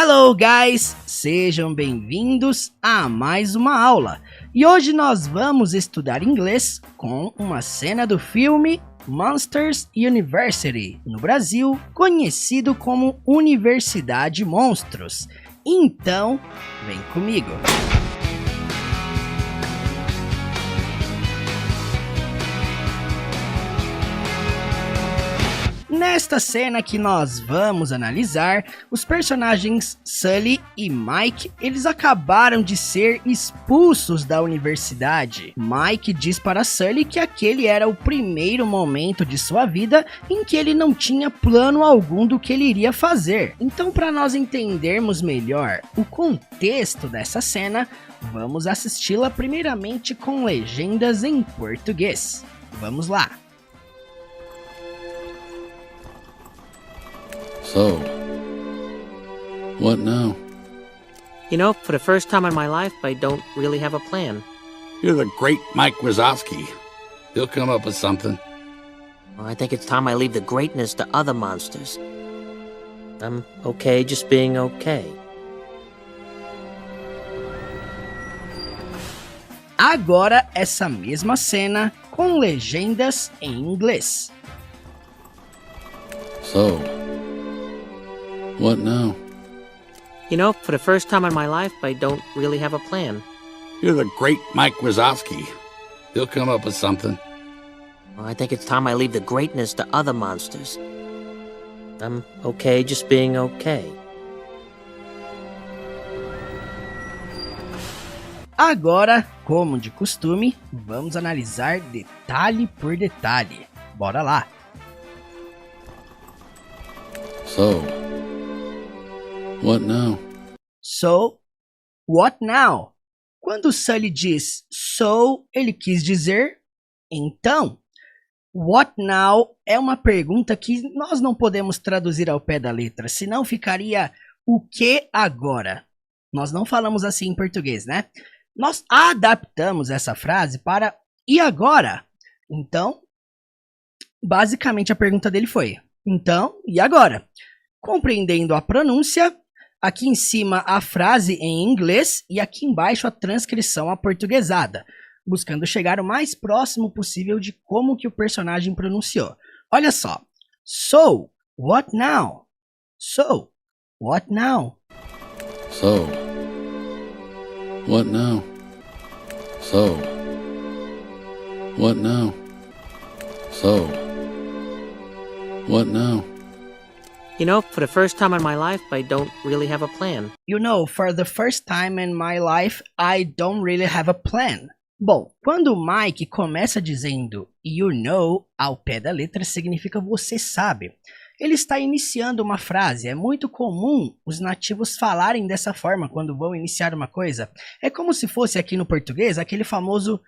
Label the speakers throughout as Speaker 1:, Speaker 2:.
Speaker 1: Hello guys, sejam bem-vindos a mais uma aula. E hoje nós vamos estudar inglês com uma cena do filme Monsters University, no Brasil, conhecido como Universidade Monstros. Então, vem comigo. Nesta cena que nós vamos analisar, os personagens Sully e Mike, eles acabaram de ser expulsos da universidade. Mike diz para Sully que aquele era o primeiro momento de sua vida em que ele não tinha plano algum do que ele iria fazer. Então, para nós entendermos melhor o contexto dessa cena, vamos assisti-la primeiramente com legendas em português. Vamos lá!
Speaker 2: So, what now?
Speaker 3: You know, for the first time in my life, I don't really have a plan.
Speaker 2: You're the great Mike Wazowski. He'll come up with something.
Speaker 3: Well, I think it's time I leave the greatness to other monsters. I'm okay just being okay.
Speaker 1: Agora essa mesma cena com legendas em inglês.
Speaker 2: So, what now?
Speaker 3: You know, for the first time in my life, I don't really have a plan.
Speaker 2: You're the great Mike Wazowski. He'll come up with something.
Speaker 3: Well, I think it's time I leave the greatness to other monsters. I'm okay just being okay.
Speaker 1: Agora, como de costume, vamos analisar detalhe por detalhe. Bora lá!
Speaker 2: So, what now?
Speaker 1: So, what now? Quando Sully diz so, ele quis dizer então. What now é uma pergunta que nós não podemos traduzir ao pé da letra, senão ficaria o que agora? Nós não falamos assim em português, né? Nós adaptamos essa frase para e agora? Então, basicamente a pergunta dele foi então e agora? Compreendendo a pronúncia, aqui em cima a frase em inglês e aqui embaixo a transcrição aportuguesada, buscando chegar o mais próximo possível de como que o personagem pronunciou. Olha só. So, what now? So, what now?
Speaker 2: So, what now? So, what now? So, what now?
Speaker 3: You know, for the first time in my life, I don't really have a plan.
Speaker 1: You know, for the first time in my life, I don't really have a plan. Bom, quando o Mike começa dizendo you know, ao pé da letra significa você sabe. Ele está iniciando uma frase. É muito comum os nativos falarem dessa forma quando vão iniciar uma coisa. É como se fosse aqui no português aquele famoso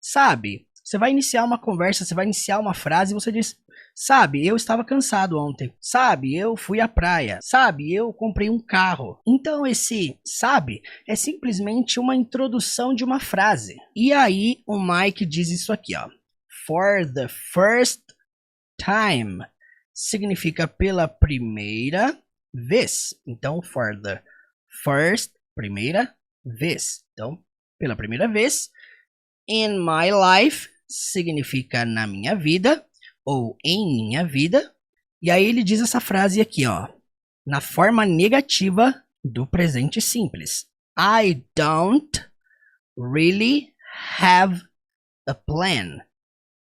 Speaker 1: sabe. Você vai iniciar uma conversa, você vai iniciar uma frase e você diz sabe, eu estava cansado ontem. Sabe, eu fui à praia. Sabe, eu comprei um carro. Então esse sabe é simplesmente uma introdução de uma frase. E aí o Mike diz isso aqui, ó. For the first time significa pela primeira vez. Então for the first, primeira vez. Então, pela primeira vez. In my life significa na minha vida ou em minha vida. E aí ele diz essa frase aqui, ó, na forma negativa do presente simples. I don't really have a plan.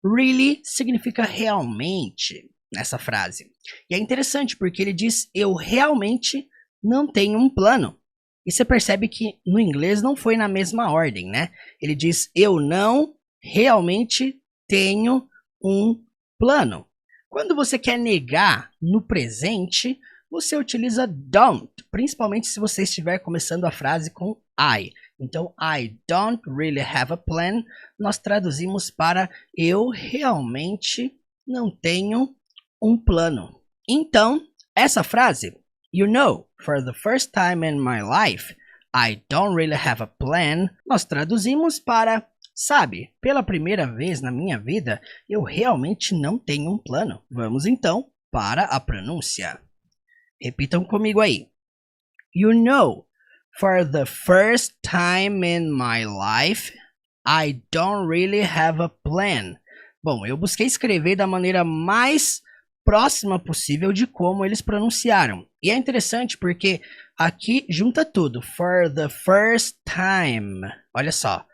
Speaker 1: Really significa realmente nessa frase. E é interessante porque ele diz eu realmente não tenho um plano. E você percebe que no inglês não foi na mesma ordem, né? Ele diz eu não realmente tenho um plano. Quando você quer negar no presente, você utiliza don't, principalmente se você estiver começando a frase com I. Então, I don't really have a plan, nós traduzimos para eu realmente não tenho um plano. Então, essa frase, you know, for the first time in my life, I don't really have a plan, nós traduzimos para sabe, pela primeira vez na minha vida, eu realmente não tenho um plano. Vamos então para a pronúncia. Repitam comigo aí. You know, for the first time in my life, I don't really have a plan. Bom, eu busquei escrever da maneira mais próxima possível de como eles pronunciaram. E é interessante porque aqui junta tudo. For the first time. Olha só.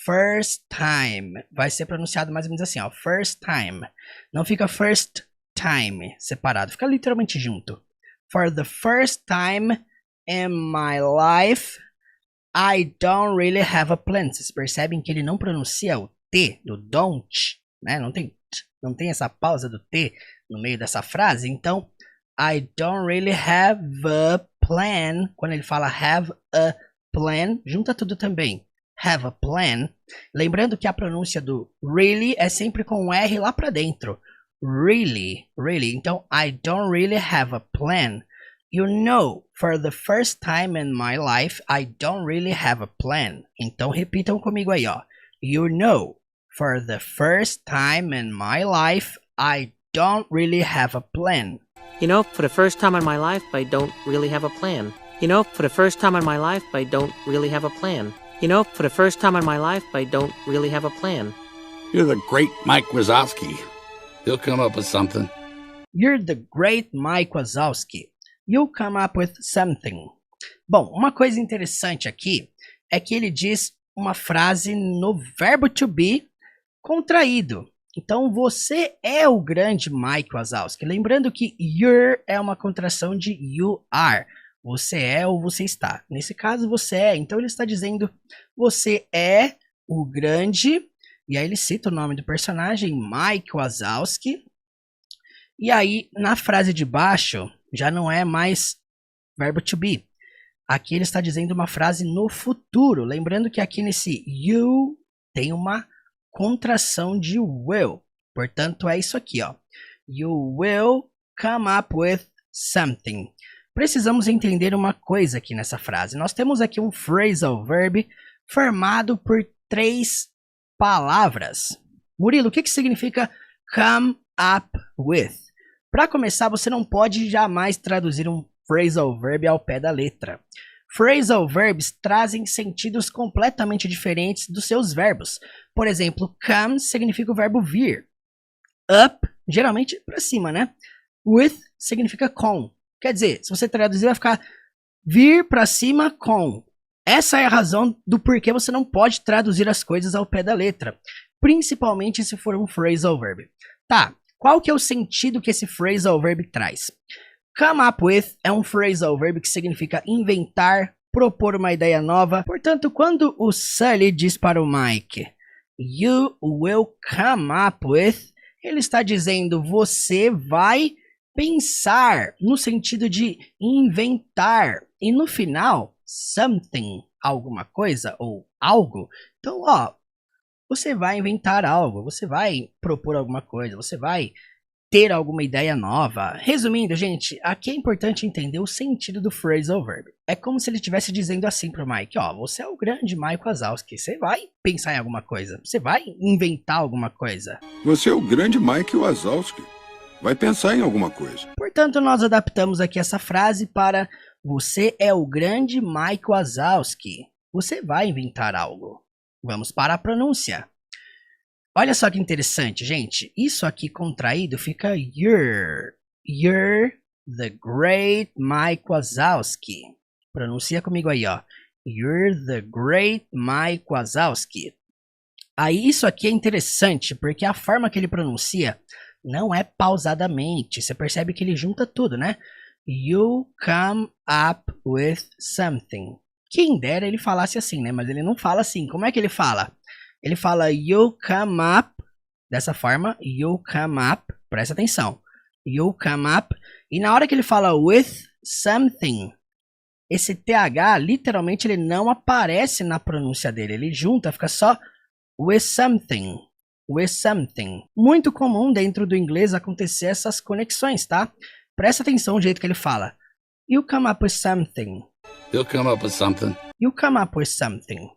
Speaker 1: First time. Vai ser pronunciado mais ou menos assim, ó. First time. Não fica first time separado. Fica literalmente junto. For the first time in my life, I don't really have a plan. Vocês percebem que ele não pronuncia o T do don't, né? Não tem essa pausa do T no meio dessa frase. Então, I don't really have a plan. Quando ele fala have a plan, junta tudo também. Have a plan. Lembrando que a pronúncia do really é sempre com o R lá pra dentro. Really, really. Então, I don't really have a plan. You know, for the first time in my life, I don't really have a plan. Então, repitam comigo aí, ó. You know, for the first time in my life, I don't really have a plan.
Speaker 3: You know, for the first time in my life, I don't really have a plan. You know, for the first time in my life, I don't really have a plan. You know, for the first time in my life, I don't really have a plan.
Speaker 2: You're the great Mike Wazowski. He'll come up with something.
Speaker 1: You're the great Mike Wazowski. You'll come up with something. Bom, uma coisa interessante aqui é que ele diz uma frase no verbo to be contraído. Então, você é o grande Mike Wazowski. Lembrando que you're é uma contração de you are. Você é ou você está. Nesse caso, você é. Então, ele está dizendo você é o grande. E aí ele cita o nome do personagem, Mike Wazowski. E aí, na frase de baixo, já não é mais verbo to be. Aqui ele está dizendo uma frase no futuro. Lembrando que aqui nesse you tem uma contração de will. Portanto, é isso aqui, ó. You will come up with something. Precisamos entender uma coisa aqui nessa frase. Nós temos aqui um phrasal verb formado por 3 palavras. Murilo, o que significa come up with? Para começar, você não pode jamais traduzir um phrasal verb ao pé da letra. Phrasal verbs trazem sentidos completamente diferentes dos seus verbos. Por exemplo, come significa o verbo vir. Up, geralmente para cima, né? With significa com. Quer dizer, se você traduzir, vai ficar vir para cima com. Essa é a razão do porquê você não pode traduzir as coisas ao pé da letra. Principalmente se for um phrasal verb. Tá, qual que é o sentido que esse phrasal verb traz? Come up with é um phrasal verb que significa inventar, propor uma ideia nova. Portanto, quando o Sully diz para o Mike, you will come up with, ele está dizendo, você vai pensar, no sentido de inventar. E no final, something, alguma coisa ou algo. Então, ó, você vai inventar algo, você vai propor alguma coisa, você vai ter alguma ideia nova. Resumindo, gente, aqui é importante entender o sentido do phrasal verb. É como se ele estivesse dizendo assim pro Mike, ó, você é o grande Mike Wazowski, você vai pensar em alguma coisa, você vai inventar alguma coisa.
Speaker 4: Você é o grande Mike Wazowski, vai pensar em alguma coisa.
Speaker 1: Portanto, nós adaptamos aqui essa frase para você é o grande Mike Wazowski, você vai inventar algo. Vamos para a pronúncia. Olha só que interessante, gente. Isso aqui contraído fica you're. You're the great Mike Wazowski. Pronuncia comigo aí, ó. You're the great Mike Wazowski. Aí isso aqui é interessante, porque a forma que ele pronuncia não é pausadamente. Você percebe que ele junta tudo, né? You come up with something. Quem dera ele falasse assim, né? Mas ele não fala assim. Como é que ele fala? Ele fala you come up, dessa forma, you come up, presta atenção, you come up, e na hora que ele fala with something, esse TH, literalmente, ele não aparece na pronúncia dele, ele junta, fica só with something, with something. Muito comum dentro do inglês acontecer essas conexões, tá? Presta atenção no jeito que ele fala, you come up with something.
Speaker 2: He'll come up with something.
Speaker 1: You come up with something.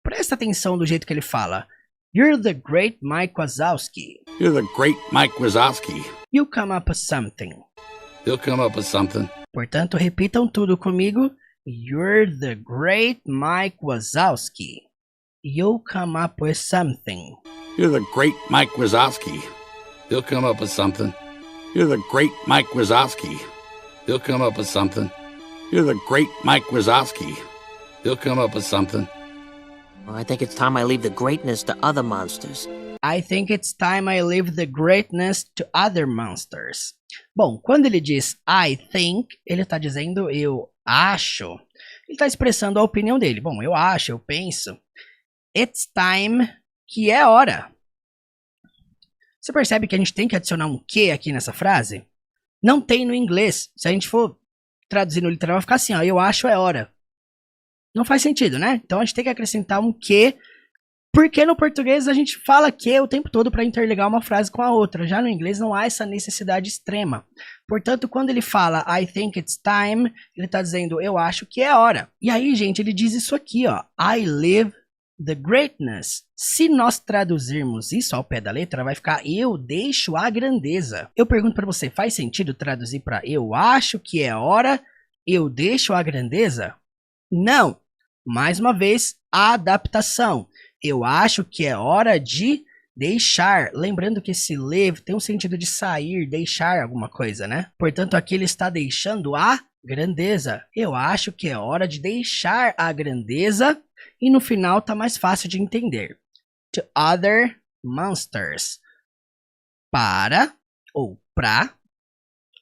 Speaker 1: Presta atenção do jeito que ele fala. You're the great Mike Wazowski.
Speaker 2: You're the great Mike Wazowski.
Speaker 1: You come up with something.
Speaker 2: He'll come up with something.
Speaker 1: Portanto, repitam tudo comigo. You're the great Mike Wazowski. You'll come up with something.
Speaker 2: You're the great Mike Wazowski. He'll come up with something. You're the great Mike Wazowski. He'll come up with something. You're the great Mike Wazowski. He'll come up with something.
Speaker 3: Well, I think it's time I leave the greatness to other monsters.
Speaker 1: I think it's time I leave the greatness to other monsters. Bom, quando ele diz I think, ele está dizendo eu acho. Ele está expressando a opinião dele. Bom, eu acho, eu penso. It's time, que é hora. Você percebe que a gente tem que adicionar um que aqui nessa frase? Não tem no inglês. Se a gente for traduzir no literal, vai ficar assim, ó, eu acho é hora. Não faz sentido, né? Então a gente tem que acrescentar um que, porque no português a gente fala que o tempo todo para interligar uma frase com a outra. Já no inglês não há essa necessidade extrema. Portanto, quando ele fala I think it's time, ele está dizendo eu acho que é hora. E aí, gente, ele diz isso aqui, ó. I live the greatness. Se nós traduzirmos isso ao pé da letra, vai ficar eu deixo a grandeza. Eu pergunto para você, faz sentido traduzir para eu acho que é hora, eu deixo a grandeza? Não. Mais uma vez, a adaptação. Eu acho que é hora de deixar. Lembrando que esse live tem um sentido de sair, deixar alguma coisa, né? Portanto, aqui ele está deixando a grandeza. Eu acho que é hora de deixar a grandeza. E no final tá mais fácil de entender. To other monsters. Para ou pra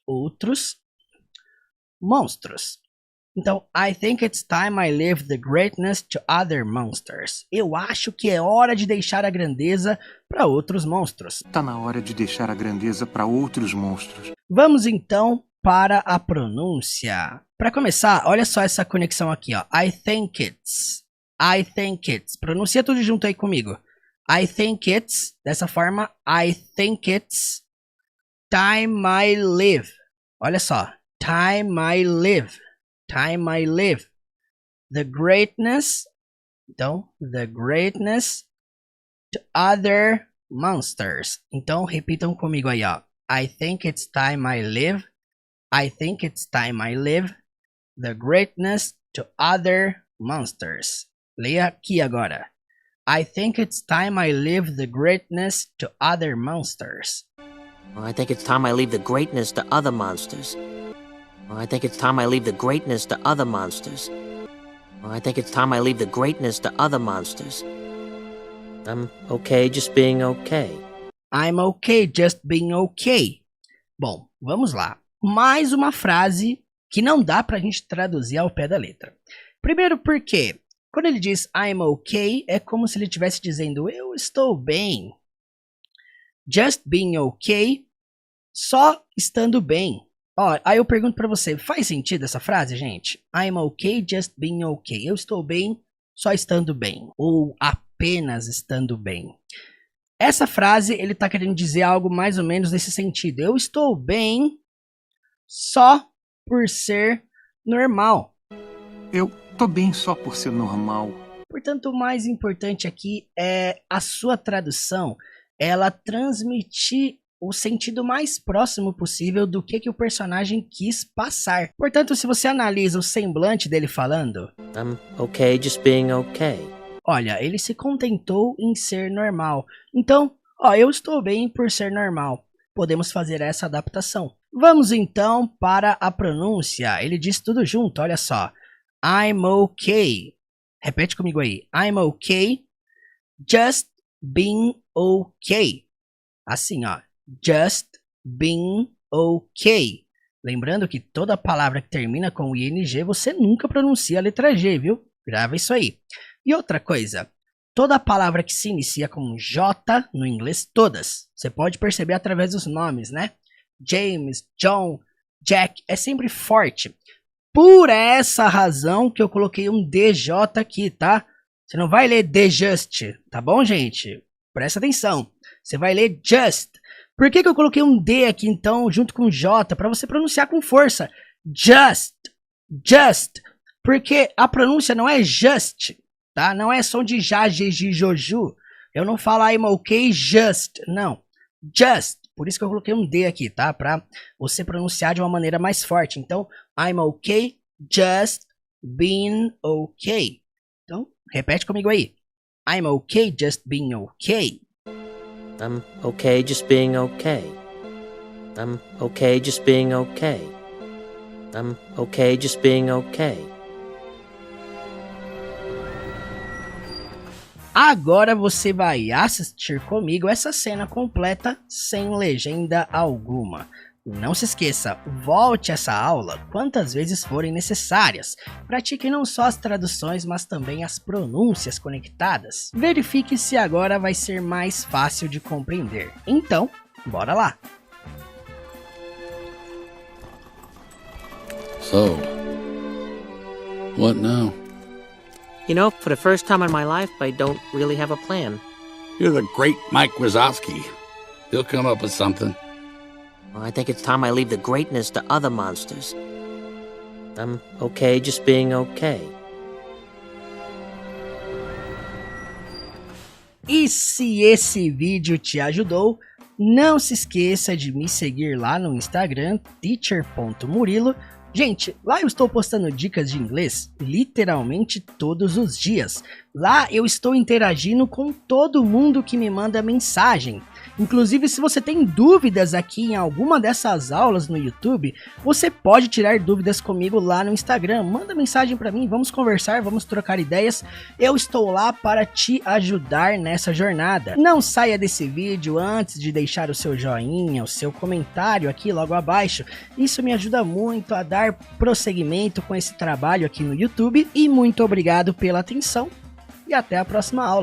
Speaker 1: outros monstros. Então, I think it's time I leave the greatness to other monsters. Eu acho que é hora de deixar a grandeza para outros monstros.
Speaker 5: Tá na hora de deixar a grandeza para outros monstros.
Speaker 1: Vamos então para a pronúncia. Para começar, olha só essa conexão aqui, ó. I think it's. I think it's. Pronuncia tudo junto aí comigo. I think it's. Dessa forma, I think it's time I live. Olha só. Time I live. Time I live. The greatness. Então, the greatness to other monsters. Então, repitam comigo aí, ó. I think it's time I live. I think it's time I live. The greatness to other monsters. Leia aqui agora. I think it's time I leave the greatness to other monsters.
Speaker 3: Well, I think it's time I leave the greatness to other monsters. Well, I think it's time I leave the greatness to other monsters. Well, I think it's time I leave the greatness to other monsters. I'm okay just being okay.
Speaker 1: I'm okay just being okay. Bom, vamos lá. Mais uma frase que não dá pra gente traduzir ao pé da letra. Primeiro porque quando ele diz I'm okay, é como se ele estivesse dizendo eu estou bem. Just being okay, só estando bem. Ó, aí eu pergunto pra você, faz sentido essa frase, gente? I'm okay, just being okay. Eu estou bem, só estando bem. Ou apenas estando bem. Essa frase, ele tá querendo dizer algo mais ou menos nesse sentido. Eu estou bem só por ser normal.
Speaker 5: Eu tô bem só por ser normal.
Speaker 1: Portanto, o mais importante aqui é a sua tradução. Ela transmitir o sentido mais próximo possível do que o personagem quis passar. Portanto, se você analisa o semblante dele falando,
Speaker 3: I'm okay just being okay.
Speaker 1: olha, ele se contentou em ser normal. Então, ó, eu estou bem por ser normal. Podemos fazer essa adaptação. Vamos então para a pronúncia. Ele diz tudo junto, olha só. I'm okay. Repete comigo aí. I'm okay just being okay. Assim, ó. Just being okay. Lembrando que toda palavra que termina com ing, você nunca pronuncia a letra G, viu? Grava isso aí. E outra coisa, toda palavra que se inicia com J no inglês, todas, você pode perceber através dos nomes, né? James, John, Jack, é sempre forte. Por essa razão que eu coloquei um DJ aqui, tá? Você não vai ler the just, tá bom, gente? Presta atenção. Você vai ler just. Por que eu coloquei um D aqui, então, junto com J? Para você pronunciar com força. Just. Just. Porque a pronúncia não é just, tá? Não é som de já, jeji, joju. Eu não falo I'm okay, just. Não. Just. Por isso que eu coloquei um D aqui, tá? Para você pronunciar de uma maneira mais forte. Então, I'm okay, just being okay. Então, repete comigo aí. I'm okay just being okay.
Speaker 3: I'm okay just being okay. I'm okay just being okay. I'm okay just being okay.
Speaker 1: Agora você vai assistir comigo essa cena completa sem legenda alguma. Não se esqueça, volte essa aula quantas vezes forem necessárias. Pratique não só as traduções, mas também as pronúncias conectadas. Verifique se agora vai ser mais fácil de compreender. Então, bora lá!
Speaker 2: So, what now?
Speaker 3: You know, for the first time in my life, I don't really have a plan.
Speaker 2: You're the great Mike Wazowski. He'll come up with something.
Speaker 3: Well, I think it's time I leave the greatness to other monsters. I'm okay just being okay.
Speaker 1: E se esse vídeo te ajudou, não se esqueça de me seguir lá no Instagram, teacher.murilo. Gente, lá eu estou postando dicas de inglês literalmente todos os dias. Lá eu estou interagindo com todo mundo que me manda mensagem. Inclusive, se você tem dúvidas aqui em alguma dessas aulas no YouTube, você pode tirar dúvidas comigo lá no Instagram. Manda mensagem para mim, vamos conversar, vamos trocar ideias. Eu estou lá para te ajudar nessa jornada. Não saia desse vídeo antes de deixar o seu joinha, o seu comentário aqui logo abaixo. Isso me ajuda muito a dar prosseguimento com esse trabalho aqui no YouTube. E muito obrigado pela atenção e até a próxima aula.